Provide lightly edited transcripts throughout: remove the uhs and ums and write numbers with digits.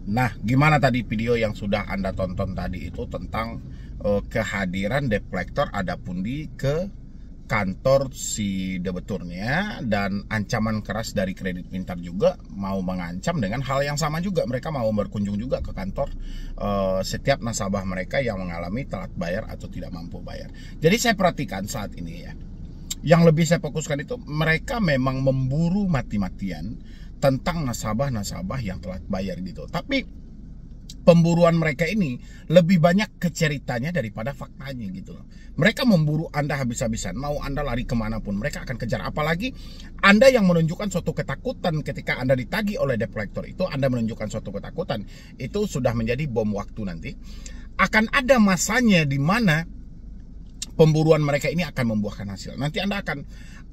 Nah, gimana tadi video yang sudah Anda tonton tadi itu tentang kehadiran debt collector ada pundi ke kantor si debeturnya, dan ancaman keras dari kredit pintar juga mau mengancam dengan hal yang sama juga. Mereka mau berkunjung juga ke kantor setiap nasabah mereka yang mengalami telat bayar atau tidak mampu bayar. Jadi saya perhatikan saat ini ya, yang lebih saya fokuskan itu mereka memang memburu mati-matian tentang nasabah-nasabah yang telat bayar gitu. Tapi pemburuan mereka ini lebih banyak ke ceritanya daripada faktanya gitu loh. Mereka memburu Anda habis-habisan, mau Anda lari kemanapun mereka akan kejar. Apalagi Anda yang menunjukkan suatu ketakutan ketika Anda ditagih oleh debt collector itu, Anda menunjukkan suatu ketakutan, itu sudah menjadi bom waktu nanti. Akan ada masanya di mana pemburuan mereka ini akan membuahkan hasil. Nanti Anda akan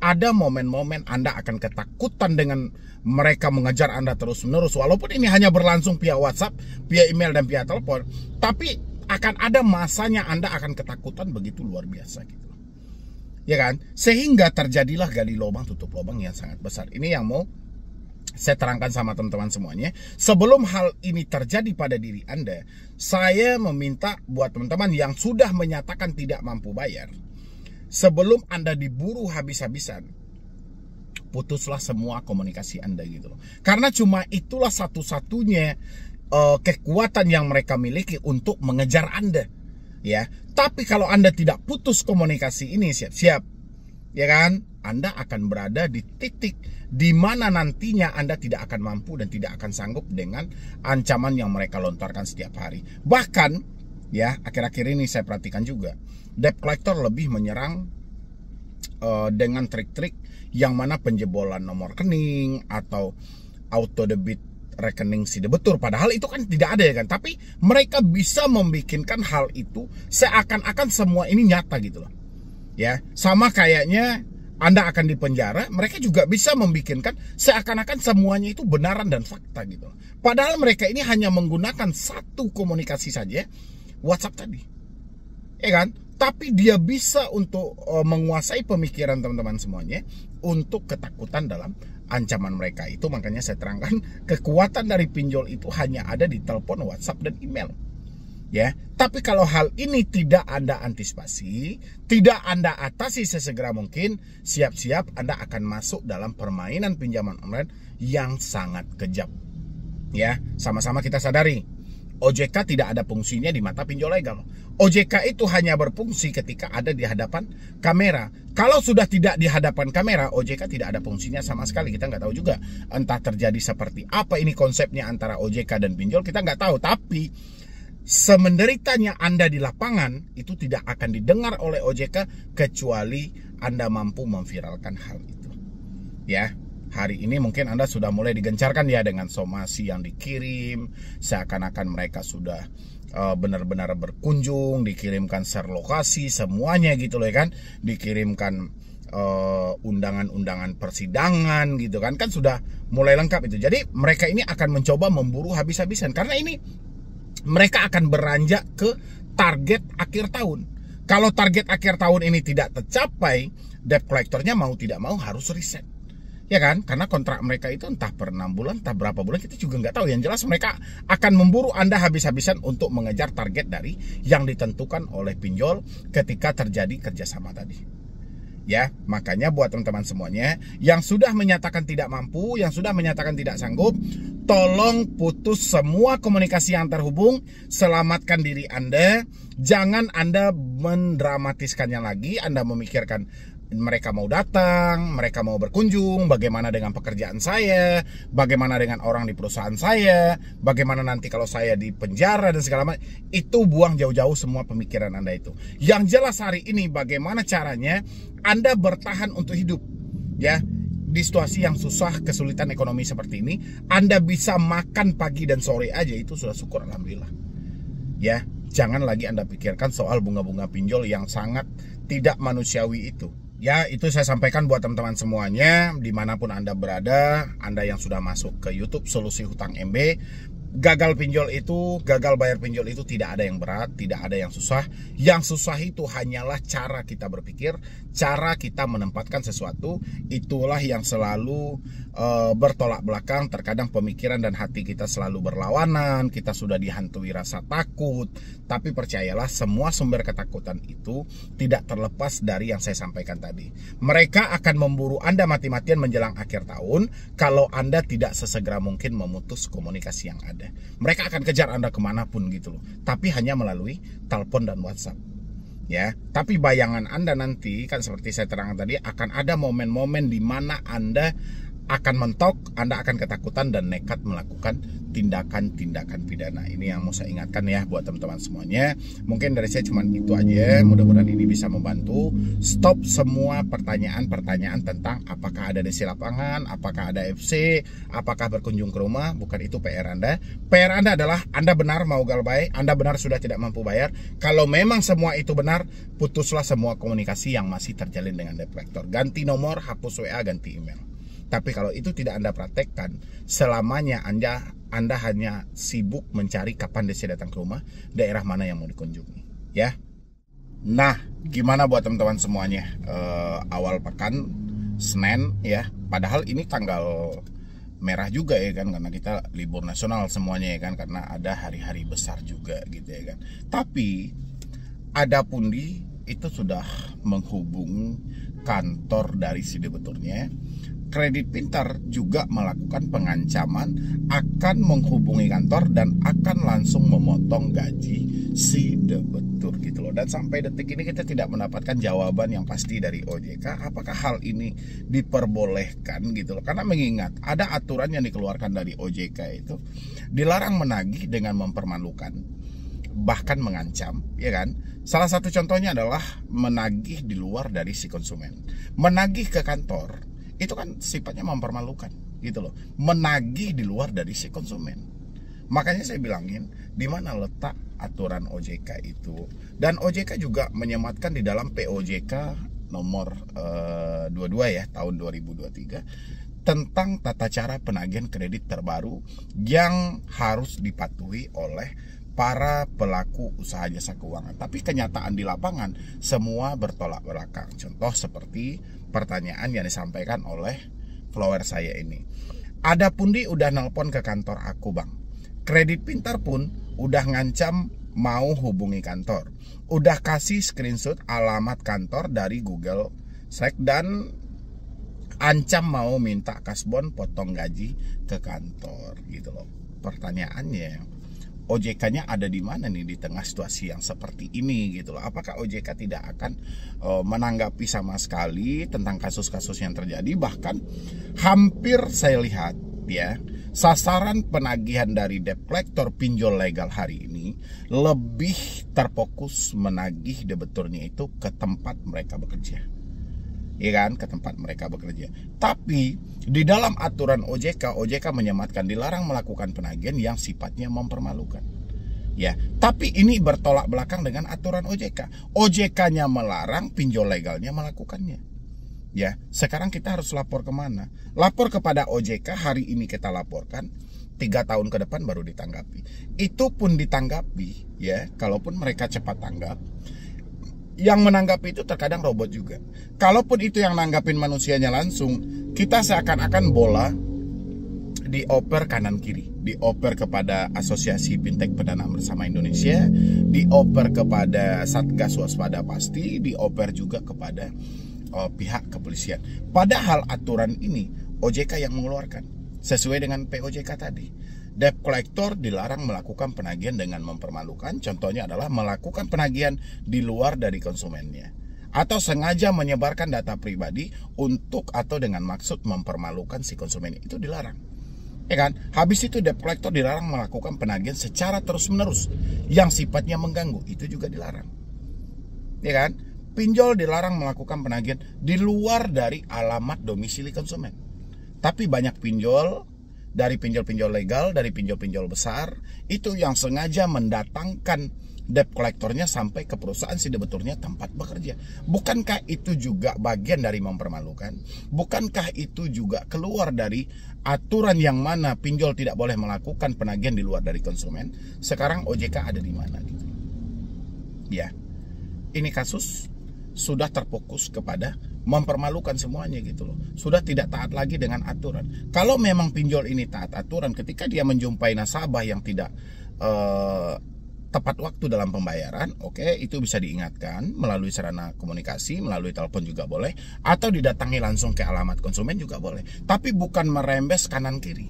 ada momen-momen Anda akan ketakutan dengan mereka mengejar Anda terus-menerus. Walaupun ini hanya berlangsung via WhatsApp, via email, dan via telepon, tapi akan ada masanya Anda akan ketakutan begitu luar biasa gitu. Ya kan? Sehingga terjadilah gali lubang tutup lubang yang sangat besar. Ini yang mau saya terangkan sama teman-teman semuanya. Sebelum hal ini terjadi pada diri Anda, saya meminta buat teman-teman yang sudah menyatakan tidak mampu bayar, sebelum Anda diburu habis-habisan, putuslah semua komunikasi Anda gitu loh. Karena cuma itulah satu-satunya kekuatan yang mereka miliki untuk mengejar Anda. Ya, tapi kalau Anda tidak putus komunikasi ini, siap-siap, ya kan, Anda akan berada di titik di mana nantinya Anda tidak akan mampu dan tidak akan sanggup dengan ancaman yang mereka lontarkan setiap hari. Bahkan ya, akhir-akhir ini saya perhatikan juga debt collector lebih menyerang dengan trik-trik yang mana penjebolan nomor rekening atau auto debit rekening si debetur. Padahal itu kan tidak ada ya kan, tapi mereka bisa membikinkan hal itu seakan-akan semua ini nyata gitu loh. Ya, sama kayaknya Anda akan dipenjara, mereka juga bisa membikinkan seakan-akan semuanya itu benaran dan fakta gitu. Padahal mereka ini hanya menggunakan satu komunikasi saja, WhatsApp tadi, ya kan? Tapi dia bisa untuk menguasai pemikiran teman-teman semuanya untuk ketakutan dalam ancaman mereka itu. Makanya saya terangkan, kekuatan dari pinjol itu hanya ada di telepon, WhatsApp, dan email. Ya, tapi kalau hal ini tidak Anda antisipasi, tidak Anda atasi sesegera mungkin, siap-siap Anda akan masuk dalam permainan pinjaman online yang sangat kejam. Ya, sama-sama kita sadari, OJK tidak ada fungsinya di mata pinjol legal. OJK itu hanya berfungsi ketika ada di hadapan kamera. Kalau sudah tidak di hadapan kamera, OJK tidak ada fungsinya sama sekali. Kita nggak tahu juga entah terjadi seperti apa ini konsepnya antara OJK dan pinjol, kita nggak tahu. Tapi semenderitanya Anda di lapangan itu tidak akan didengar oleh OJK kecuali Anda mampu memviralkan hal itu. Ya. Hari ini mungkin Anda sudah mulai digencarkan ya dengan somasi yang dikirim, seakan-akan mereka sudah benar-benar berkunjung, dikirimkan share lokasi semuanya gitu loh ya kan, dikirimkan undangan-undangan persidangan gitu kan sudah mulai lengkap itu. Jadi mereka ini akan mencoba memburu habis-habisan karena ini mereka akan beranjak ke target akhir tahun. Kalau target akhir tahun ini tidak tercapai, debt collectornya mau tidak mau harus reset. Ya kan, karena kontrak mereka itu entah per 6 bulan, entah berapa bulan, kita juga nggak tahu. Yang jelas mereka akan memburu Anda habis-habisan untuk mengejar target dari yang ditentukan oleh pinjol ketika terjadi kerjasama tadi. Ya, makanya buat teman-teman semuanya yang sudah menyatakan tidak mampu, yang sudah menyatakan tidak sanggup, tolong putus semua komunikasi yang terhubung, selamatkan diri Anda. Jangan Anda mendramatiskannya lagi, Anda memikirkan mereka mau datang, mereka mau berkunjung, bagaimana dengan pekerjaan saya, bagaimana dengan orang di perusahaan saya, bagaimana nanti kalau saya di penjara dan segala macam. Itu buang jauh-jauh semua pemikiran Anda itu. Yang jelas hari ini bagaimana caranya Anda bertahan untuk hidup. Ya, di situasi yang susah, kesulitan ekonomi seperti ini, Anda bisa makan pagi dan sore aja, itu sudah syukur alhamdulillah. Ya, jangan lagi Anda pikirkan soal bunga-bunga pinjol yang sangat tidak manusiawi itu. Ya, itu saya sampaikan buat teman-teman semuanya, dimanapun Anda berada. Anda yang sudah masuk ke YouTube Solusi Hutang MB, gagal bayar pinjol itu tidak ada yang berat, tidak ada yang susah. Yang susah itu hanyalah cara kita berpikir, cara kita menempatkan sesuatu. Itulah yang selalu bertolak belakang. Terkadang pemikiran dan hati kita selalu berlawanan, kita sudah dihantui rasa takut. Tapi percayalah, semua sumber ketakutan itu tidak terlepas dari yang saya sampaikan tadi. Mereka akan memburu Anda mati-matian menjelang akhir tahun kalau Anda tidak sesegera mungkin memutus komunikasi yang ada. Mereka akan kejar Anda kemanapun gitu loh, tapi hanya melalui telepon dan WhatsApp. Ya, tapi bayangan Anda nanti kan seperti saya terangkan tadi, akan ada momen-momen di mana Anda akan mentok, Anda akan ketakutan dan nekat melakukan tindakan-tindakan pidana. Ini yang mau saya ingatkan ya buat teman-teman semuanya. Mungkin dari saya cuma itu aja. Mudah-mudahan ini bisa membantu. Stop semua pertanyaan-pertanyaan tentang apakah ada desi lapangan, apakah ada FC, apakah berkunjung ke rumah. Bukan itu PR Anda. PR Anda adalah Anda benar mau galbay, Anda benar sudah tidak mampu bayar. Kalau memang semua itu benar, putuslah semua komunikasi yang masih terjalin dengan debt collector. Ganti nomor, hapus WA, ganti email. Tapi kalau itu tidak Anda praktekkan, selamanya Anda hanya sibuk mencari kapan desi datang ke rumah, daerah mana yang mau dikunjungi, ya. Nah, gimana buat teman-teman semuanya? Awal pekan Senin ya, padahal ini tanggal merah juga ya kan, karena kita libur nasional semuanya ya kan, karena ada hari-hari besar juga gitu ya kan. Tapi ada pundi itu sudah menghubungi kantor dari si debiturnya. Kredit Pintar juga melakukan pengancaman akan menghubungi kantor dan akan langsung memotong gaji si debitur gitu loh. Dan sampai detik ini kita tidak mendapatkan jawaban yang pasti dari OJK apakah hal ini diperbolehkan gitu loh. Karena mengingat ada aturan yang dikeluarkan dari OJK itu dilarang menagih dengan mempermalukan, bahkan mengancam, ya kan? Salah satu contohnya adalah menagih di luar dari si konsumen. Menagih ke kantor itu kan sifatnya mempermalukan gitu loh. Menagih di luar dari si konsumen. Makanya saya bilangin, di mana letak aturan OJK itu. Dan OJK juga menyematkan di dalam POJK nomor 22 ya tahun 2023 tentang tata cara penagihan kredit terbaru yang harus dipatuhi oleh para pelaku usaha jasa keuangan. Tapi kenyataan di lapangan semua bertolak belakang. Contoh seperti pertanyaan yang disampaikan oleh follower saya ini. Ada pundi udah nelpon ke kantor aku bang. Kredit Pintar pun udah ngancam mau hubungi kantor. Udah kasih screenshot alamat kantor dari Google Slack dan ancam mau minta kasbon potong gaji ke kantor gitu loh. Pertanyaannya, OJK-nya ada di mana nih di tengah situasi yang seperti ini gitu loh. Apakah OJK tidak akan menanggapi sama sekali tentang kasus-kasus yang terjadi? Bahkan hampir saya lihat ya, sasaran penagihan dari debt collector pinjol legal hari ini lebih terfokus menagih debiturnya itu ke tempat mereka bekerja. Ya kan, ke tempat mereka bekerja. Tapi di dalam aturan OJK menyematkan dilarang melakukan penagihan yang sifatnya mempermalukan. Ya, tapi ini bertolak belakang dengan aturan OJK. OJK-nya melarang, pinjol legalnya melakukannya. Ya, sekarang kita harus lapor kemana? Lapor kepada OJK, hari ini kita laporkan, 3 tahun ke depan baru ditanggapi. Itu pun ditanggapi, ya, kalaupun mereka cepat tanggap. Yang menanggapi itu terkadang robot juga. Kalaupun itu yang nanggapin manusianya langsung, kita seakan-akan bola dioper kanan kiri. Dioper kepada Asosiasi Fintech Pendanaan Bersama Indonesia, dioper kepada Satgas Waspada Pasti, dioper juga kepada pihak kepolisian. Padahal aturan ini OJK yang mengeluarkan sesuai dengan POJK tadi. Debt collector dilarang melakukan penagihan dengan mempermalukan. Contohnya adalah melakukan penagihan di luar dari konsumennya, atau sengaja menyebarkan data pribadi untuk atau dengan maksud mempermalukan si konsumen, itu dilarang. Ya kan? Habis itu debt collector dilarang melakukan penagihan secara terus-menerus yang sifatnya mengganggu, itu juga dilarang. Ya kan? Pinjol dilarang melakukan penagihan di luar dari alamat domisili konsumen. Tapi banyak pinjol, dari pinjol-pinjol legal, dari pinjol-pinjol besar, itu yang sengaja mendatangkan debt collectornya sampai ke perusahaan si debiturnya tempat bekerja. Bukankah itu juga bagian dari mempermalukan? Bukankah itu juga keluar dari aturan yang mana pinjol tidak boleh melakukan penagihan di luar dari konsumen? Sekarang OJK ada di mana gitu? Ya, ini kasus sudah terfokus kepada mempermalukan semuanya gitu loh. Sudah tidak taat lagi dengan aturan. Kalau memang pinjol ini taat aturan, ketika dia menjumpai nasabah yang tidak tepat waktu dalam pembayaran, oke, itu bisa diingatkan melalui sarana komunikasi, melalui telepon juga boleh, atau didatangi langsung ke alamat konsumen juga boleh. Tapi bukan merembes kanan kiri.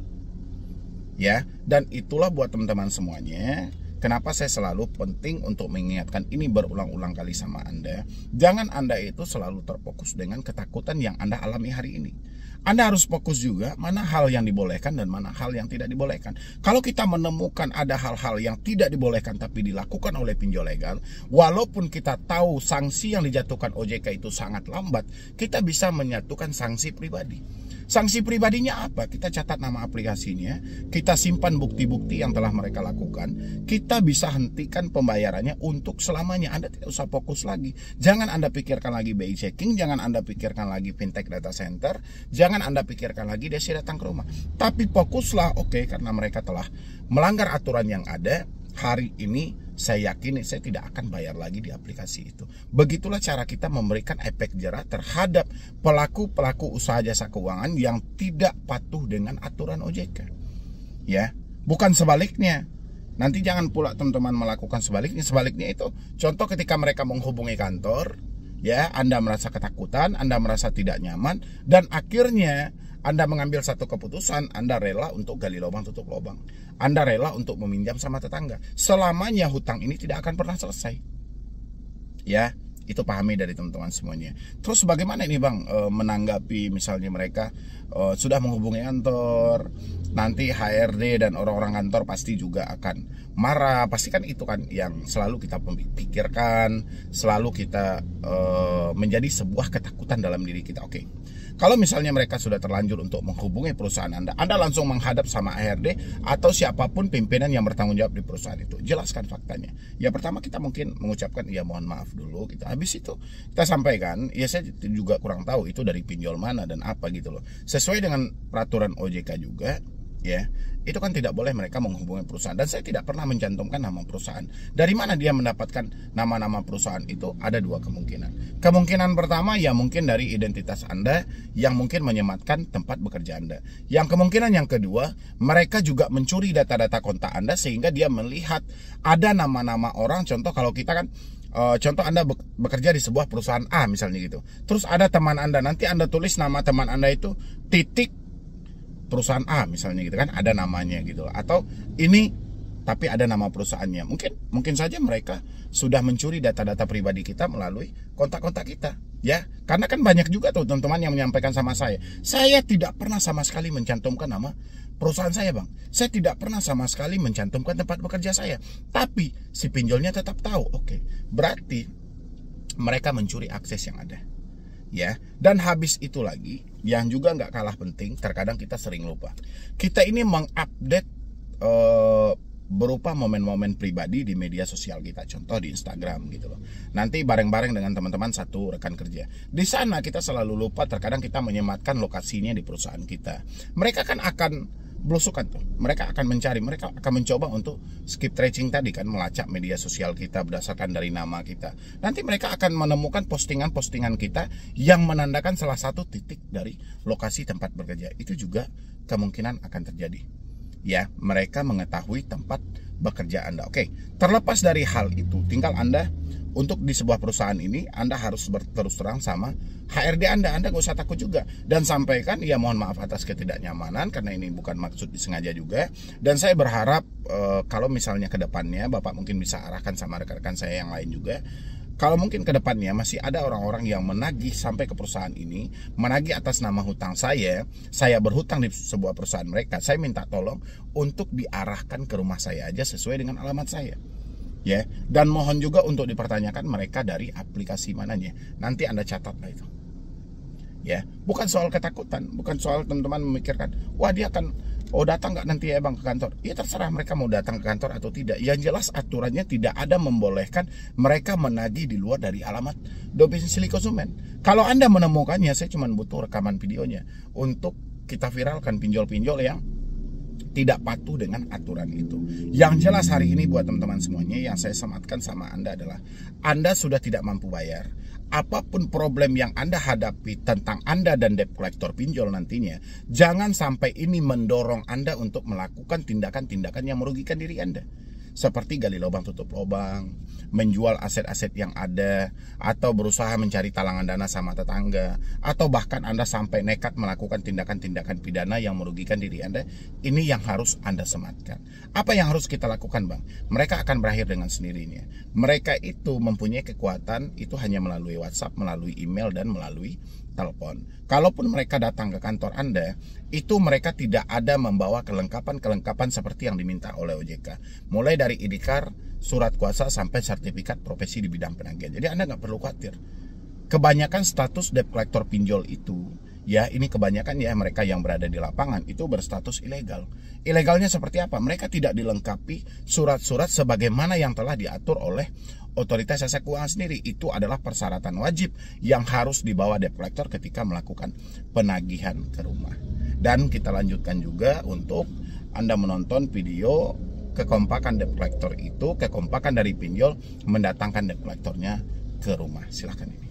Ya, dan itulah buat teman-teman semuanya. Kenapa saya selalu penting untuk mengingatkan ini berulang-ulang kali sama Anda. Jangan Anda itu selalu terfokus dengan ketakutan yang Anda alami hari ini. Anda harus fokus juga mana hal yang dibolehkan dan mana hal yang tidak dibolehkan. Kalau kita menemukan ada hal-hal yang tidak dibolehkan tapi dilakukan oleh pinjol legal, walaupun kita tahu sanksi yang dijatuhkan OJK itu sangat lambat, kita bisa menyatukan sanksi pribadi. Sanksi pribadinya apa? Kita catat nama aplikasinya, kita simpan bukti-bukti yang telah mereka lakukan, kita bisa hentikan pembayarannya untuk selamanya. Anda tidak usah fokus lagi. Jangan Anda pikirkan lagi BI checking, jangan Anda pikirkan lagi fintech data center, jangan Anda pikirkan lagi Desi datang ke rumah. Tapi fokuslah, oke, karena mereka telah melanggar aturan yang ada, hari ini saya yakin saya tidak akan bayar lagi di aplikasi itu. Begitulah cara kita memberikan efek jerah terhadap pelaku-pelaku usaha jasa keuangan yang tidak patuh dengan aturan OJK. Ya, bukan sebaliknya. Nanti jangan pula teman-teman melakukan sebaliknya. Sebaliknya itu contoh ketika mereka menghubungi kantor, ya, Anda merasa ketakutan, Anda merasa tidak nyaman, dan akhirnya Anda mengambil satu keputusan, Anda rela untuk gali lubang tutup lubang. Anda rela untuk meminjam sama tetangga. Selamanya hutang ini tidak akan pernah selesai. Ya, itu pahami dari teman-teman semuanya. Terus bagaimana ini Bang menanggapi misalnya mereka sudah menghubungi kantor, nanti HRD dan orang-orang kantor pasti juga akan marah. Pasti kan itu kan yang selalu kita pikirkan, selalu kita menjadi sebuah ketakutan dalam diri kita. Oke. Kalau misalnya mereka sudah terlanjur untuk menghubungi perusahaan Anda langsung menghadap sama HRD atau siapapun pimpinan yang bertanggung jawab di perusahaan itu. Jelaskan faktanya. Ya pertama kita mungkin mengucapkan ya mohon maaf dulu gitu. Habis itu kita sampaikan, ya saya juga kurang tahu itu dari pinjol mana dan apa gitu loh. Sesuai dengan peraturan OJK juga, ya, itu kan tidak boleh mereka menghubungi perusahaan. Dan saya tidak pernah mencantumkan nama perusahaan. Dari mana dia mendapatkan nama-nama perusahaan itu? Ada dua kemungkinan. Kemungkinan pertama ya mungkin dari identitas Anda yang mungkin menyematkan tempat bekerja Anda. Yang kemungkinan yang kedua, mereka juga mencuri data-data kontak Anda sehingga dia melihat ada nama-nama orang. Contoh kalau kita kan contoh Anda bekerja di sebuah perusahaan A misalnya gitu. Terus ada teman Anda, nanti Anda tulis nama teman Anda itu titik perusahaan A misalnya gitu kan, ada namanya gitu. Atau ini tapi ada nama perusahaannya. Mungkin saja mereka sudah mencuri data-data pribadi kita melalui kontak-kontak kita, ya. Karena kan banyak juga tuh teman-teman yang menyampaikan sama saya tidak pernah sama sekali mencantumkan nama perusahaan saya, Bang. Saya tidak pernah sama sekali mencantumkan tempat bekerja saya. Tapi si pinjolnya tetap tahu. Oke, berarti mereka mencuri akses yang ada. Ya, dan habis itu lagi yang juga nggak kalah penting, terkadang kita sering lupa. Kita ini mengupdate berupa momen-momen pribadi di media sosial kita, contoh di Instagram gitu loh. Nanti bareng-bareng dengan teman-teman satu rekan kerja. Di sana kita selalu lupa, terkadang kita menyematkan lokasinya di perusahaan kita. Mereka kan akan belusukan tuh. Mereka akan mencari, mereka akan mencoba untuk skip tracing tadi kan, melacak media sosial kita berdasarkan dari nama kita. Nanti mereka akan menemukan postingan-postingan kita yang menandakan salah satu titik dari lokasi tempat bekerja. Itu juga kemungkinan akan terjadi. Ya, mereka mengetahui tempat bekerja Anda. Oke, terlepas dari hal itu, tinggal Anda untuk di sebuah perusahaan ini Anda harus berterus terang sama HRD Anda nggak usah takut juga, dan sampaikan ya mohon maaf atas ketidaknyamanan karena ini bukan maksud disengaja juga. Dan saya berharap kalau misalnya ke depannya Bapak mungkin bisa arahkan sama rekan-rekan saya yang lain juga, kalau mungkin ke depannya masih ada orang-orang yang menagih sampai ke perusahaan ini, menagih atas nama hutang saya berhutang di sebuah perusahaan mereka, saya minta tolong untuk diarahkan ke rumah saya aja sesuai dengan alamat saya. Ya, dan mohon juga untuk dipertanyakan mereka dari aplikasi mananya. Nanti Anda catatlah itu. Ya, bukan soal ketakutan, bukan soal teman-teman memikirkan, wah dia akan Oh, datang nggak nanti ya bang ke kantor? Ya terserah mereka mau datang ke kantor atau tidak. Yang jelas aturannya tidak ada membolehkan mereka menagih di luar dari alamat domisili konsumen. Kalau Anda menemukannya, saya cuma butuh rekaman videonya untuk kita viralkan pinjol-pinjol yang tidak patuh dengan aturan itu. Yang jelas hari ini buat teman-teman semuanya, yang saya sematkan sama Anda adalah Anda sudah tidak mampu bayar. Apapun problem yang Anda hadapi tentang Anda dan debt collector pinjol nantinya, jangan sampai ini mendorong Anda untuk melakukan tindakan-tindakan yang merugikan diri Anda. Seperti gali lubang tutup lubang, menjual aset-aset yang ada, atau berusaha mencari talangan dana sama tetangga, atau bahkan Anda sampai nekat melakukan tindakan-tindakan pidana yang merugikan diri Anda. Ini yang harus Anda sematkan. Apa yang harus kita lakukan bang? Mereka akan berakhir dengan sendirinya. Mereka itu mempunyai kekuatan itu hanya melalui WhatsApp, melalui email, dan melalui telepon. Kalaupun mereka datang ke kantor Anda, itu mereka tidak ada membawa kelengkapan-kelengkapan seperti yang diminta oleh OJK. Mulai dari ID card, surat kuasa, sampai sertifikat profesi di bidang penagihan. Jadi Anda nggak perlu khawatir. Kebanyakan status debt collector pinjol itu, ya ini kebanyakan ya mereka yang berada di lapangan itu berstatus ilegal. Ilegalnya seperti apa? Mereka tidak dilengkapi surat-surat sebagaimana yang telah diatur oleh Otoritas Jasa Keuangan sendiri. Itu adalah persyaratan wajib yang harus dibawa debt collector ketika melakukan penagihan ke rumah. Dan kita lanjutkan juga untuk Anda menonton video kekompakan debt collector itu, kekompakan dari pinjol mendatangkan debt collectornya ke rumah. Silahkan ini.